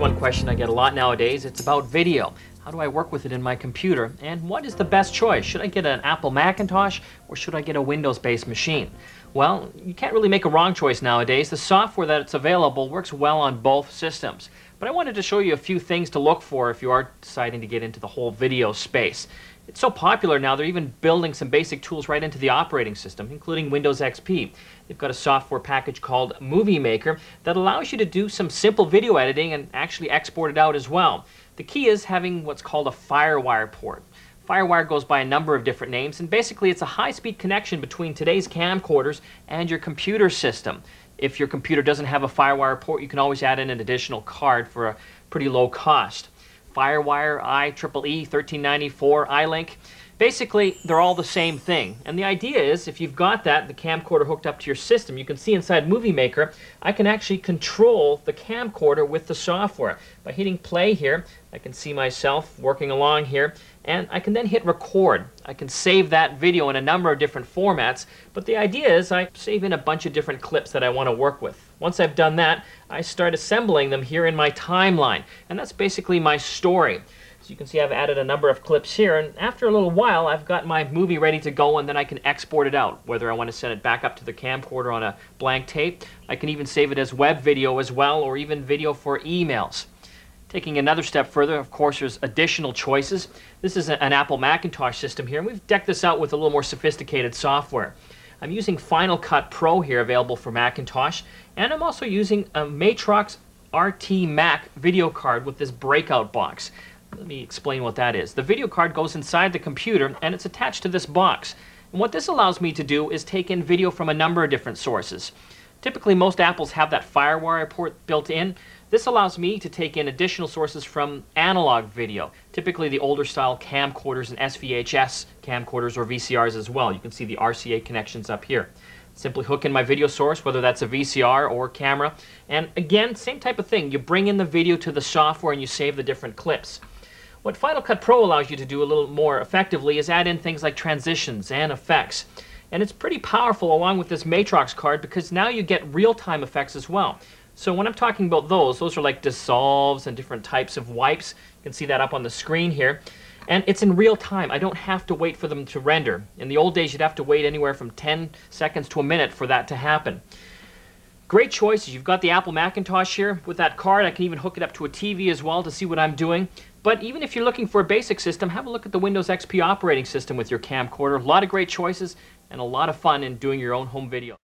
one question I get a lot nowadays. It's about video. How do I work with it in my computer? And what is the best choice? Should I get an Apple Macintosh or should I get a Windows-based machine? Well, you can't really make a wrong choice nowadays. The software that's available works well on both systems. But I wanted to show you a few things to look for if you are deciding to get into the whole video space. It's so popular now, they're even building some basic tools right into the operating system, including Windows XP. They've got a software package called Movie Maker that allows you to do some simple video editing and actually export it out as well. The key is having what's called a FireWire port. FireWire goes by a number of different names, and basically it's a high-speed connection between today's camcorders and your computer system. If your computer doesn't have a FireWire port, you can always add in an additional card for a pretty low cost. FireWire, IEEE 1394, iLink. Basically, they're all the same thing. And the idea is, if you've got the camcorder hooked up to your system, you can see inside Movie Maker, I can actually control the camcorder with the software. By hitting play here, I can see myself working along here, and I can then hit record. I can save that video in a number of different formats, but the idea is I save in a bunch of different clips that I want to work with. Once I've done that, I start assembling them here in my timeline, and that's basically my story. So you can see I've added a number of clips here, and after a little while I've got my movie ready to go, and then I can export it out, whether I want to send it back up to the camcorder on a blank tape. I can even save it as web video as well, or even video for emails. Taking another step further, of course, there's additional choices. This is an Apple Macintosh system here, and we've decked this out with a little more sophisticated software. I'm using Final Cut Pro here, available for Macintosh, and I'm also using a Matrox RT Mac video card with this breakout box. Let me explain what that is. The video card goes inside the computer and it's attached to this box. And what this allows me to do is take in video from a number of different sources. Typically most Apples have that FireWire port built in. This allows me to take in additional sources from analog video, typically the older style camcorders and SVHS camcorders or VCRs as well. You can see the RCA connections up here. Simply hook in my video source, whether that's a VCR or camera, and again, same type of thing. You bring in the video to the software and you save the different clips. What Final Cut Pro allows you to do a little more effectively is add in things like transitions and effects. And it's pretty powerful along with this Matrox card because now you get real-time effects as well. So when I'm talking about those are like dissolves and different types of wipes. You can see that up on the screen here. And it's in real time. I don't have to wait for them to render. In the old days, you'd have to wait anywhere from 10 seconds to a minute for that to happen. Great choices. You've got the Apple Macintosh here. With that card, I can even hook it up to a TV as well to see what I'm doing. But even if you're looking for a basic system, have a look at the Windows XP operating system with your camcorder. A lot of great choices and a lot of fun in doing your own home video.